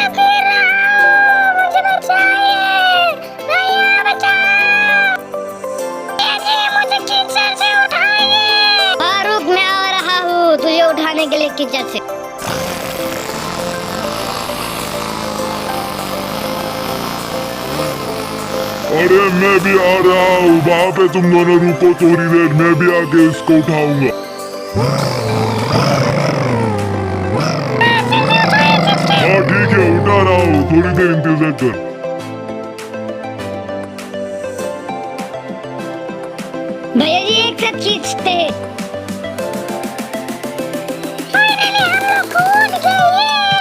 मैं गिर रहा हूँ, मुझे बचाइए, भैया बचाओ, जी मुझे कीचड़ से उठाइए। हाँ रुक, मैं आ रहा हूँ तुझे उठाने के लिए कीचड़ से। अरे मैं भी आ रहा हूँ, वहाँ पे तुम दोनों रुको थोड़ी देर, मैं भी आके इसको उठाऊंगा। हाँ ठीक है, उठा रहा हूँ, थोड़ी देर इंतजार कर। भैया जी एक साथ खींचते हैं।